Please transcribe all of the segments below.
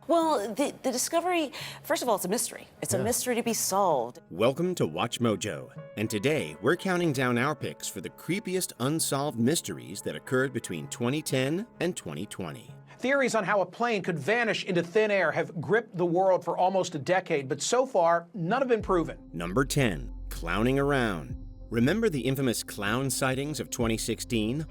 Well, the discovery, first of all, it's a mystery. It's a mystery to be solved. Welcome to Watch Mojo, and today we're counting down our picks for the creepiest unsolved mysteries that occurred between 2010 and 2020. Theories on how a plane could vanish into thin air have gripped the world for almost a decade, but so far, none have been proven. Number 10, clowning around. Remember the infamous clown sightings of 2016?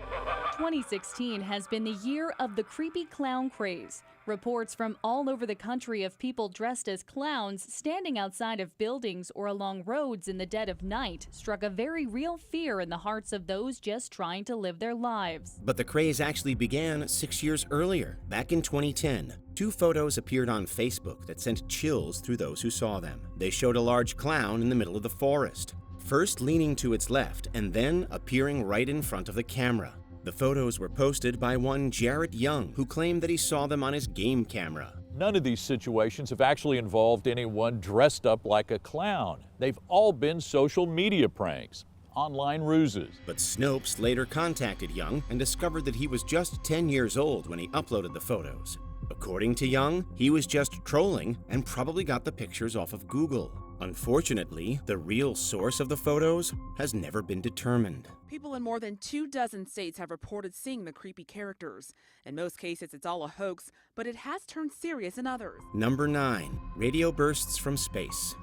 2016 has been the year of the creepy clown craze. Reports from all over the country of people dressed as clowns standing outside of buildings or along roads in the dead of night struck a very real fear in the hearts of those just trying to live their lives. But the craze actually began 6 years earlier, back in 2010. Two photos appeared on Facebook that sent chills through those who saw them. They showed a large clown in the middle of the forest, first leaning to its left and then appearing right in front of the camera. The photos were posted by one Jarrett Young, who claimed that he saw them on his game camera. None of these situations have actually involved anyone dressed up like a clown. They've all been social media pranks, online ruses. But Snopes later contacted Young and discovered that he was just 10 years old when he uploaded the photos. According to Young, he was just trolling and probably got the pictures off of Google. Unfortunately, the real source of the photos has never been determined. People in more than 24 states have reported seeing the creepy characters. In most cases, it's all a hoax, but it has turned serious in others. Number 9, radio bursts from space.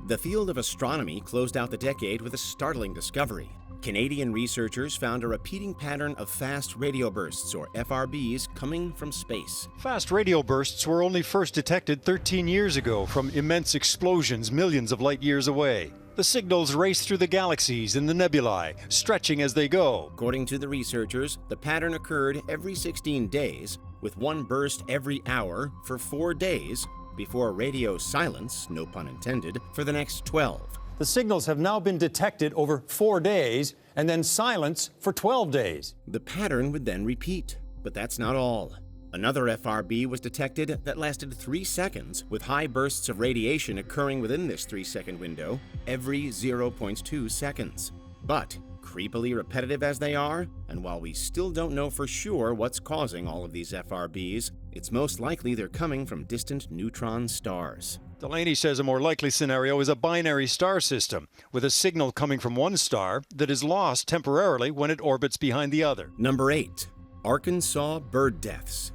The field of astronomy closed out the decade with a startling discovery. Canadian researchers found a repeating pattern of fast radio bursts, or FRBs, coming from space. Fast radio bursts were only first detected 13 years ago from immense explosions millions of light years away. The signals race through the galaxies and the nebulae, stretching as they go. According to the researchers, the pattern occurred every 16 days, with one burst every hour for 4 days, before radio silence, no pun intended, for the next 12. The signals have now been detected over 4 days and then silence for 12 days. The pattern would then repeat, but that's not all. Another FRB was detected that lasted 3 seconds, with high bursts of radiation occurring within this 3-second window every 0.2 seconds. But creepily repetitive as they are, and while we still don't know for sure what's causing all of these FRBs, it's most likely they're coming from distant neutron stars. Delaney says a more likely scenario is a binary star system, with a signal coming from one star that is lost temporarily when it orbits behind the other. Number 8, Arkansas bird deaths.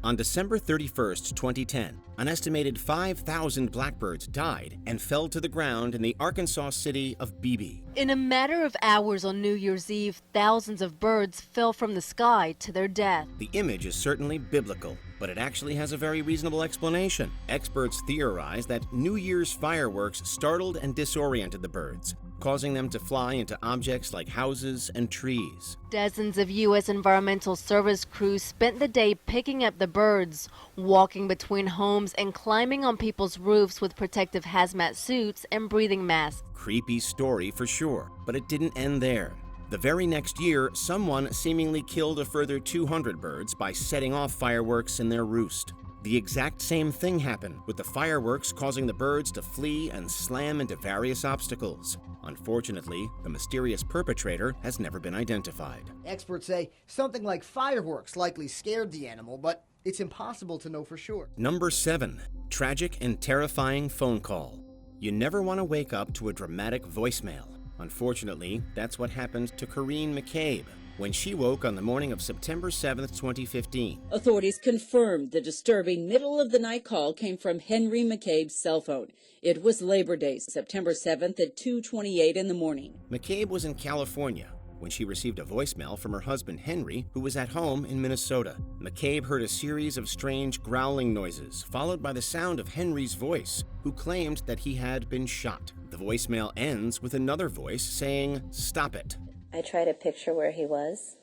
On December 31st, 2010, an estimated 5,000 blackbirds died and fell to the ground in the Arkansas city of Beebe. In a matter of hours on New Year's Eve, thousands of birds fell from the sky to their death. The image is certainly biblical, but it actually has a very reasonable explanation. Experts theorize that New Year's fireworks startled and disoriented the birds, causing them to fly into objects like houses and trees. Dozens of U.S. Environmental Service crews spent the day picking up the birds, walking between homes and climbing on people's roofs with protective hazmat suits and breathing masks. Creepy story for sure, but it didn't end there. The very next year, someone seemingly killed a further 200 birds by setting off fireworks in their roost. The exact same thing happened, with the fireworks causing the birds to flee and slam into various obstacles. Unfortunately, the mysterious perpetrator has never been identified. Experts say something like fireworks likely scared the animal, but it's impossible to know for sure. Number 7, tragic and terrifying phone call. You never want to wake up to a dramatic voicemail. Unfortunately, that's what happened to Henry McCabe when she woke on the morning of September 7th, 2015. Authorities confirmed the disturbing middle-of-the-night call came from Henry McCabe's cell phone. It was Labor Day, September 7th at 2:28 in the morning. McCabe was in California when she received a voicemail from her husband Henry, who was at home in Minnesota. McCabe heard a series of strange growling noises, followed by the sound of Henry's voice, who claimed that he had been shot. The voicemail ends with another voice saying, "Stop it." I try to picture where he was,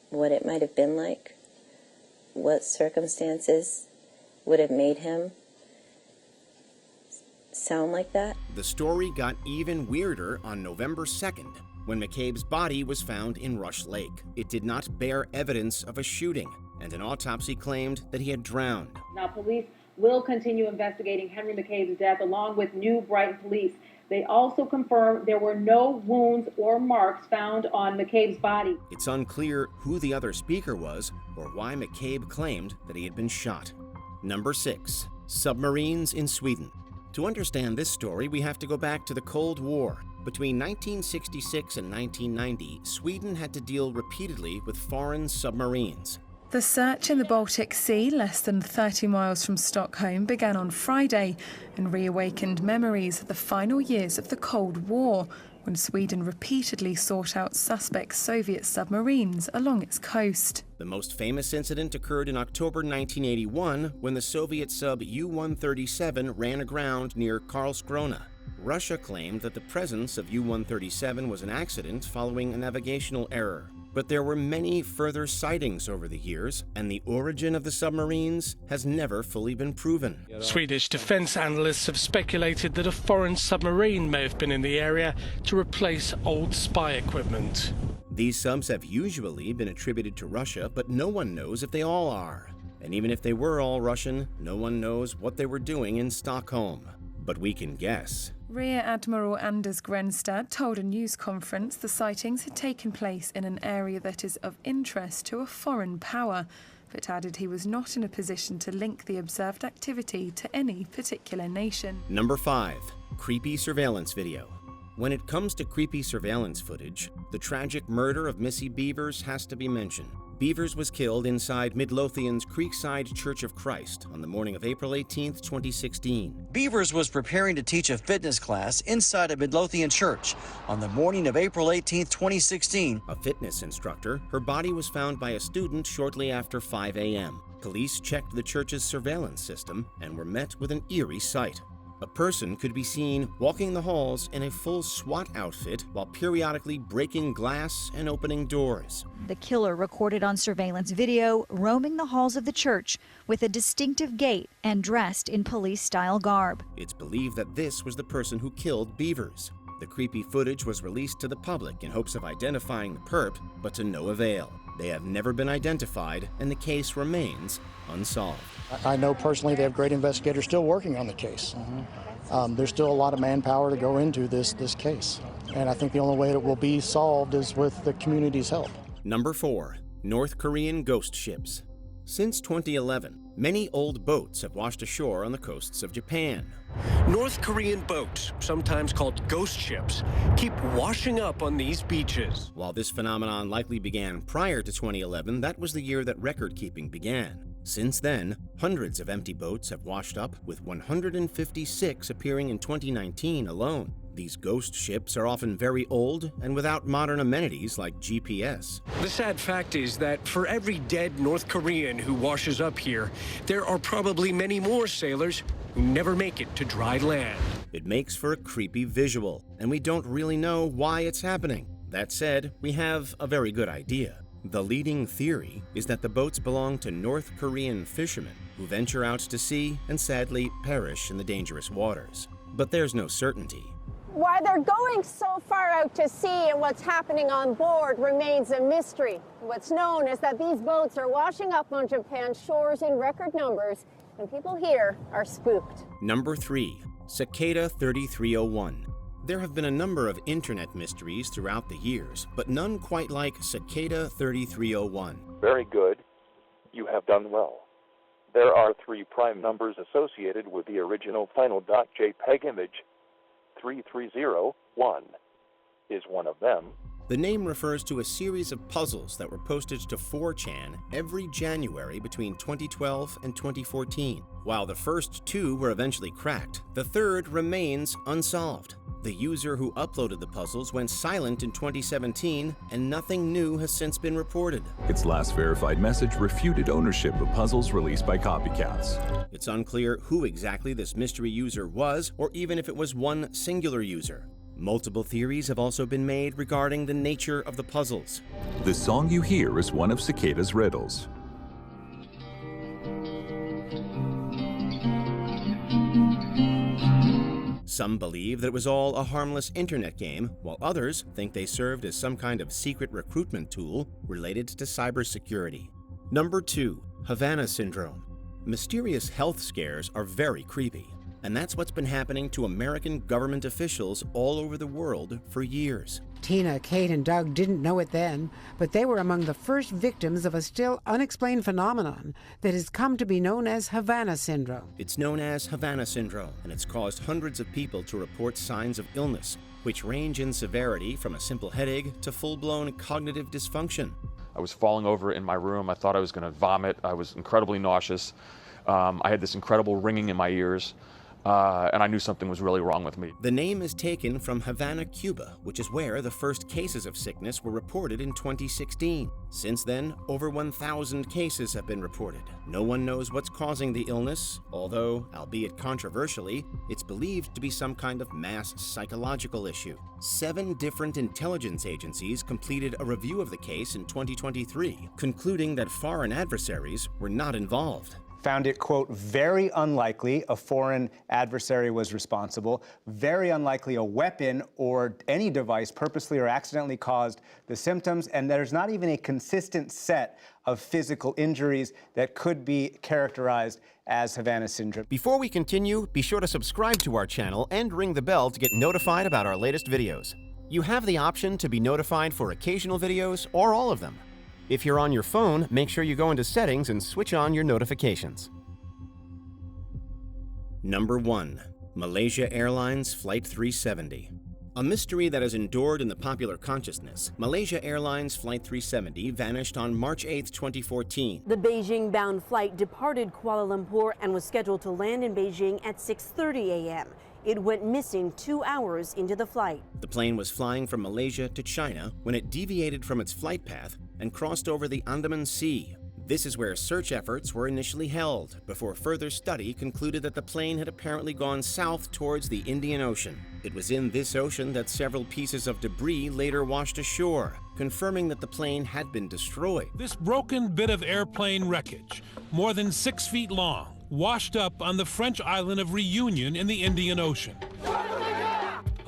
what it might have been like, what circumstances would have made him sound like that. The story got even weirder on November 2nd, when McCabe's body was found in Rush Lake. It did not bear evidence of a shooting, and an autopsy claimed that he had drowned. Now, police will continue investigating Henry McCabe's death along with New Brighton police. They also confirmed there were no wounds or marks found on McCabe's body. It's unclear who the other speaker was or why McCabe claimed that he had been shot. Number 6. Submarines in Sweden. To understand this story, we have to go back to the Cold War. Between 1966 and 1990, Sweden had to deal repeatedly with foreign submarines. The search in the Baltic Sea, less than 30 miles from Stockholm, began on Friday and reawakened memories of the final years of the Cold War, when Sweden repeatedly sought out suspect Soviet submarines along its coast. The most famous incident occurred in October 1981 when the Soviet sub U-137 ran aground near Karlskrona. Russia claimed that the presence of U-137 was an accident following a navigational error. But there were many further sightings over the years, and the origin of the submarines has never fully been proven. Swedish defense analysts have speculated that a foreign submarine may have been in the area to replace old spy equipment. These subs have usually been attributed to Russia, but no one knows if they all are. And even if they were all Russian, no one knows what they were doing in Stockholm. But we can guess. Rear Admiral Anders Grenstad told a news conference the sightings had taken place in an area that is of interest to a foreign power, but added he was not in a position to link the observed activity to any particular nation. Number 5. Creepy surveillance video. When it comes to creepy surveillance footage, the tragic murder of Missy Bevers has to be mentioned. Bevers was killed inside Midlothian's Creekside Church of Christ on the morning of April 18, 2016. Bevers was preparing to teach a fitness class inside a Midlothian church on the morning of April 18, 2016. A fitness instructor, her body was found by a student shortly after 5 a.m. Police checked the church's surveillance system and were met with an eerie sight. A person could be seen walking the halls in a full SWAT outfit while periodically breaking glass and opening doors. The killer recorded on surveillance video roaming the halls of the church with a distinctive gait and dressed in police-style garb. It's believed that this was the person who killed Bevers. The creepy footage was released to the public in hopes of identifying the perp, but to no avail. They have never been identified, and the case remains unsolved. I know personally they have great investigators still working on the case. There's still a lot of manpower to go into this case. And I think the only way it will be solved is with the community's help. Number 4. North Korean ghost ships. Since 2011, many old boats have washed ashore on the coasts of Japan. North Korean boats, sometimes called ghost ships, keep washing up on these beaches. While this phenomenon likely began prior to 2011, that was the year that record-keeping began. Since then, hundreds of empty boats have washed up, with 156 appearing in 2019 alone. These ghost ships are often very old and without modern amenities like GPS. The sad fact is that for every dead North Korean who washes up here, there are probably many more sailors who never make it to dry land. It makes for a creepy visual, and we don't really know why it's happening. That said, we have a very good idea. The leading theory is that the boats belong to North Korean fishermen who venture out to sea and sadly perish in the dangerous waters. But there's no certainty. Why they're going so far out to sea and what's happening on board remains a mystery. What's known is that these boats are washing up on Japan's shores in record numbers, and people here are spooked. Number 3. Cicada 3301. There have been a number of internet mysteries throughout the years, but none quite like Cicada 3301. Very good. You have done well. There are 3 prime numbers associated with the original final .jpeg image. 3301 is one of them. The name refers to a series of puzzles that were posted to 4chan every January between 2012 and 2014. While the first 2 were eventually cracked, the third remains unsolved. The user who uploaded the puzzles went silent in 2017, and nothing new has since been reported. Its last verified message refuted ownership of puzzles released by copycats. It's unclear who exactly this mystery user was, or even if it was one singular user. Multiple theories have also been made regarding the nature of the puzzles. The song you hear is one of Cicada's riddles. Some believe that it was all a harmless internet game, while others think they served as some kind of secret recruitment tool related to cybersecurity. Number 2. Havana Syndrome. Mysterious health scares are very creepy, And that's what's been happening to American government officials all over the world for years. Tina, Kate, and Doug didn't know it then, but they were among the first victims of a still unexplained phenomenon that has come to be known as Havana Syndrome. It's known as Havana Syndrome, and it's caused hundreds of people to report signs of illness, which range in severity from a simple headache to full-blown cognitive dysfunction. I was falling over in my room. I thought I was going to vomit. I was incredibly nauseous. I had this incredible ringing in my ears. And I knew something was really wrong with me. The name is taken from Havana, Cuba, which is where the first cases of sickness were reported in 2016. Since then, over 1,000 cases have been reported. No one knows what's causing the illness, although, albeit controversially, it's believed to be some kind of mass psychological issue. 7 different intelligence agencies completed a review of the case in 2023, concluding that foreign adversaries were not involved. Found it, quote, very unlikely a foreign adversary was responsible, very unlikely a weapon or any device purposely or accidentally caused the symptoms, and there's not even a consistent set of physical injuries that could be characterized as Havana Syndrome. Before we continue, be sure to subscribe to our channel and ring the bell to get notified about our latest videos. You have the option to be notified for occasional videos or all of them. If you're on your phone, make sure you go into Settings and switch on your notifications. Number 1. Malaysia Airlines Flight 370. A mystery that has endured in the popular consciousness, Malaysia Airlines Flight 370 vanished on March 8, 2014. The Beijing-bound flight departed Kuala Lumpur and was scheduled to land in Beijing at 6:30 a.m. It went missing 2 hours into the flight. The plane was flying from Malaysia to China when it deviated from its flight path and crossed over the Andaman Sea. This is where search efforts were initially held, before further study concluded that the plane had apparently gone south towards the Indian Ocean. It was in this ocean that several pieces of debris later washed ashore, confirming that the plane had been destroyed. This broken bit of airplane wreckage, more than 6 feet long, washed up on the French island of Reunion in the Indian Ocean.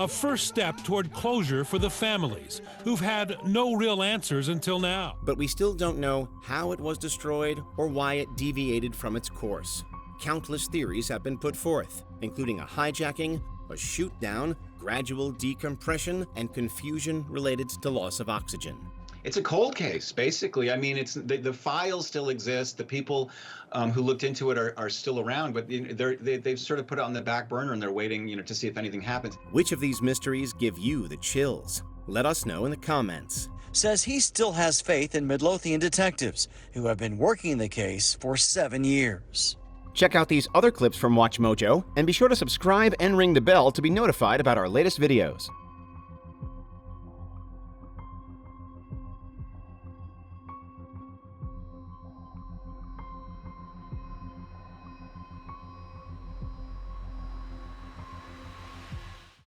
A first step toward closure for the families who've had no real answers until now. But we still don't know how it was destroyed or why it deviated from its course. Countless theories have been put forth, including a hijacking, a shoot-down, gradual decompression, and confusion related to loss of oxygen. It's a cold case, basically. I mean, it's the files still exist. The people who looked into it are still around, but they've sort of put it on the back burner and they're waiting, to see if anything happens. Which of these mysteries give you the chills? Let us know in the comments. Says he still has faith in Midlothian detectives who have been working the case for 7 years. Check out these other clips from WatchMojo and be sure to subscribe and ring the bell to be notified about our latest videos.